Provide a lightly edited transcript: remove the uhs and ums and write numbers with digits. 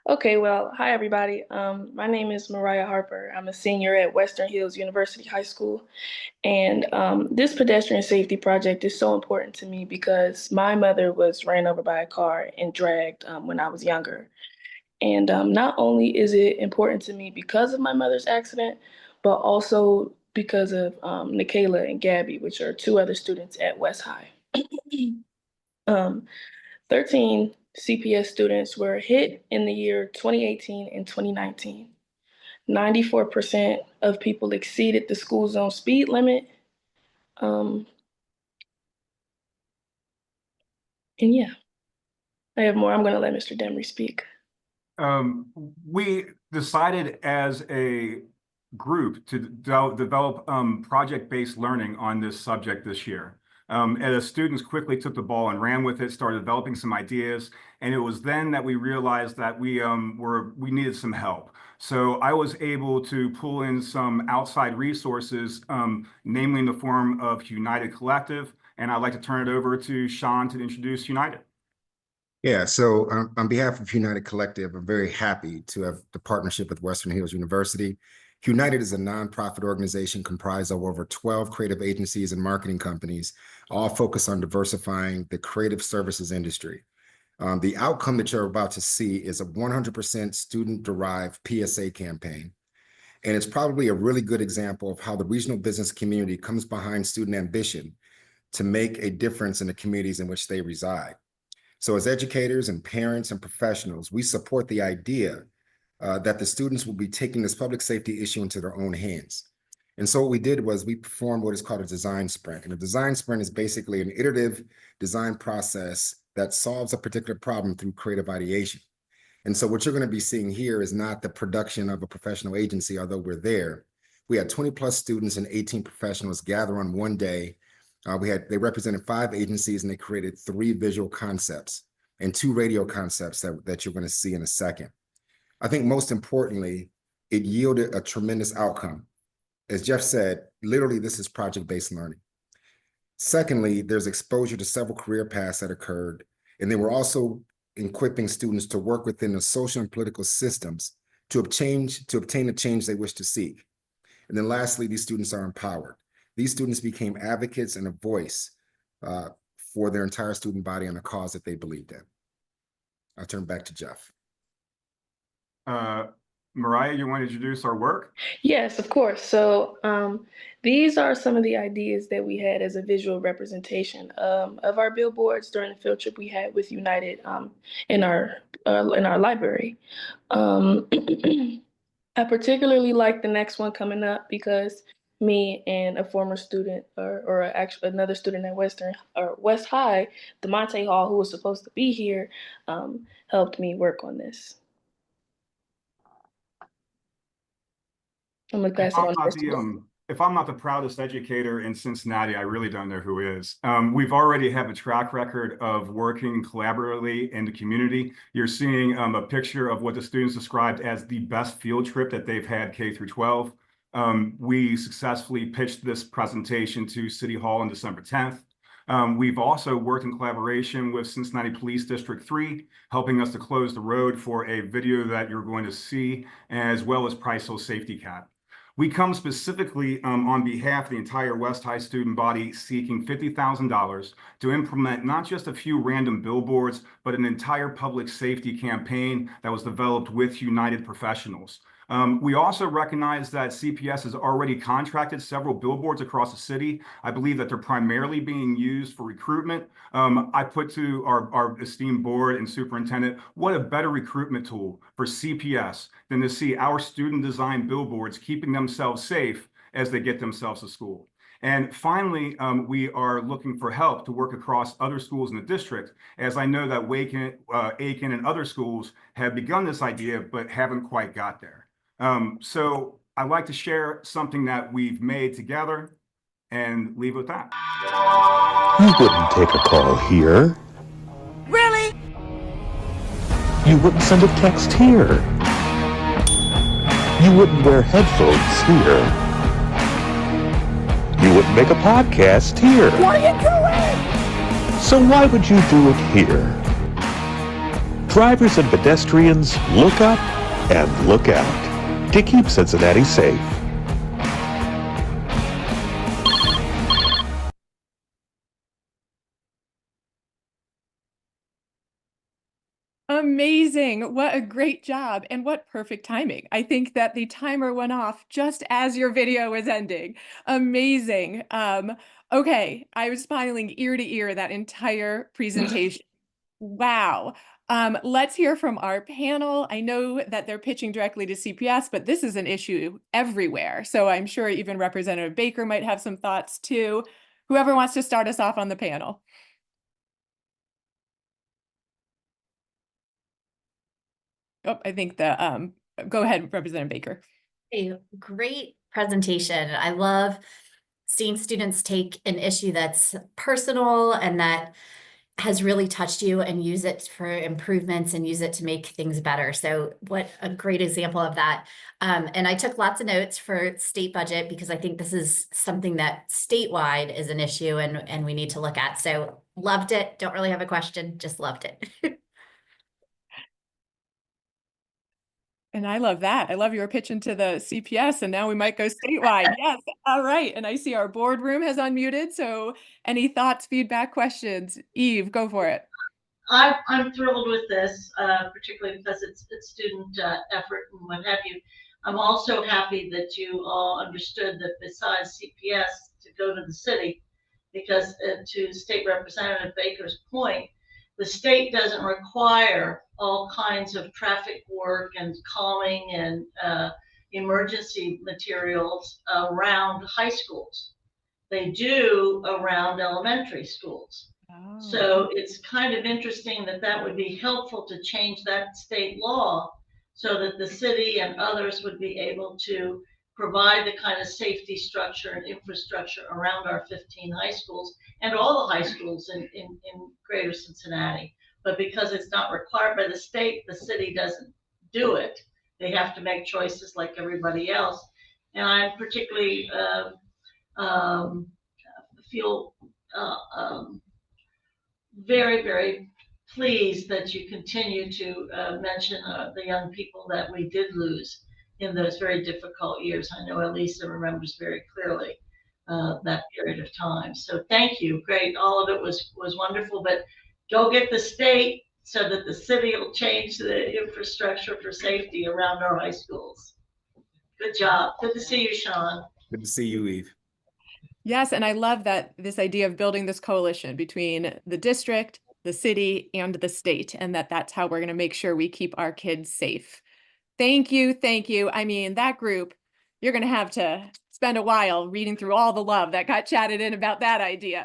Okay, well, hi everybody. My name is Mariah Harper. I'm a senior at Western Hills University High School. And this pedestrian safety project is so important to me because my mother was ran over by a car and dragged when I was younger. And not only is it important to me because of my mother's accident, but also because of Nikayla and Gabby, which are two other students at West High. Um, 13 CPS students were hit in the year 2018 and 2019. 94% of people exceeded the school zone speed limit. Um, and yeah, I have more. I'm going to let Mr. Demaree speak. Um, we decided as a group to develop project-based learning on this subject this year. And the students quickly took the ball and ran with it, started developing some ideas, and it was then that we realized that we needed some help. So I was able to pull in some outside resources, namely in the form of United Collective, and I'd like to turn it over to Sean to introduce United. Yeah, so on behalf of United Collective, I'm very happy to have the partnership with Western Hills University. United is a nonprofit organization comprised of over 12 creative agencies and marketing companies, all focused on diversifying the creative services industry. The outcome that you're about to see is a 100% student-derived PSA campaign. And it's probably a really good example of how the regional business community comes behind student ambition to make a difference in the communities in which they reside. So as educators and parents and professionals, we support the idea that the students will be taking this public safety issue into their own hands. And so what we did was we performed what is called a design sprint. And a design sprint is basically an iterative design process that solves a particular problem through creative ideation. And so what you're going to be seeing here is not the production of a professional agency, although we're there. We had 20 plus students and 18 professionals gather on one day. They represented 5 agencies and they created 3 visual concepts and 2 radio concepts that you're going to see in a second. I think most importantly, it yielded a tremendous outcome. As Jeff said, literally this is project-based learning. Secondly, there's exposure to several career paths that occurred, and they were also equipping students to work within the social and political systems to obtain the change they wish to seek. And then lastly, these students are empowered. These students became advocates and a voice for their entire student body on a cause that they believed in. I'll turn back to Jeff. Mariah, you want to introduce our work? Yes, of course. So these are some of the ideas that we had as a visual representation of our billboards during the field trip we had with United in our library. I particularly like the next one coming up because me and a former student or actually another student at West High, Demontae Hall, who was supposed to be here, helped me work on this. I'm gonna pass it on. If I'm not the proudest educator in Cincinnati, I really don't know who is. We've already have a track record of working collaboratively in the community. You're seeing a picture of what the students described as the best field trip that they've had K through 12. We successfully pitched this presentation to City Hall on December 10th. We've also worked in collaboration with Cincinnati Police District 3, helping us to close the road for a video that you're going to see, as well as Price Hill Safety Cat. We come specifically on behalf of the entire West High student body seeking $50,000 to implement not just a few random billboards, but an entire public safety campaign that was developed with United professionals. We also recognize that CPS has already contracted several billboards across the city. I believe that they're primarily being used for recruitment. I put to our esteemed board and superintendent, what a better recruitment tool for CPS than to see our student designed billboards keeping themselves safe as they get themselves to school. And finally, we are looking for help to work across other schools in the district, as I know that Aiken and other schools have begun this idea, but haven't quite got there. So I'd like to share something that we've made together and leave it with that. You wouldn't take a call here. Really? You wouldn't send a text here. You wouldn't wear headphones here. You wouldn't make a podcast here. What are you doing? So why would you do it here? Drivers and pedestrians, look up and look out to keep Cincinnati safe. Amazing. What a great job. And what perfect timing. I think that the timer went off just as your video was ending. Amazing. Okay. I was smiling ear to ear that entire presentation. Wow. Let's hear from our panel. I know that they're pitching directly to CPS, but this is an issue everywhere. So I'm sure even Representative Baker might have some thoughts too. Whoever wants to start us off on the panel. Oh, I think the go ahead, Representative Baker. A great presentation. I love seeing students take an issue that's personal and that has really touched you and use it for improvements and use it to make things better. So what a great example of that. And I took lots of notes for state budget because I think this is something that statewide is an issue and we need to look at. So loved it. Don't really have a question, just loved it. And I love that. I love your pitch into the CPS, and now we might go statewide. Yes. All right. And I see our boardroom has unmuted. So any thoughts, feedback, questions? Eve, go for it. I'm thrilled with this, particularly because it's student effort and what have you. I'm also happy that you all understood that besides CPS to go to the city, because to State Representative Baker's point, the state doesn't require all kinds of traffic work and calming and emergency materials around high schools. They do around elementary schools. Oh. So it's kind of interesting that that would be helpful to change that state law so that the city and others would be able to provide the kind of safety structure and infrastructure around our 15 high schools and all the high schools in greater Cincinnati. But because it's not required by the state, the city doesn't do it. They have to make choices like everybody else. And I'm particularly feel very, very pleased that you continue to mention the young people that we did lose in those very difficult years. I know Elisa remembers very clearly that period of time. So thank you. Great. All of it was wonderful, but go get the state so that the city will change the infrastructure for safety around our high schools. Good job. Good to see you, Sean. Good to see you, Eve. Yes. And I love that this idea of building this coalition between the district, the city, and the state, and that's how we're going to make sure we keep our kids safe. Thank you. Thank you. I mean, that group, you're going to have to spend a while reading through all the love that got chatted in about that idea.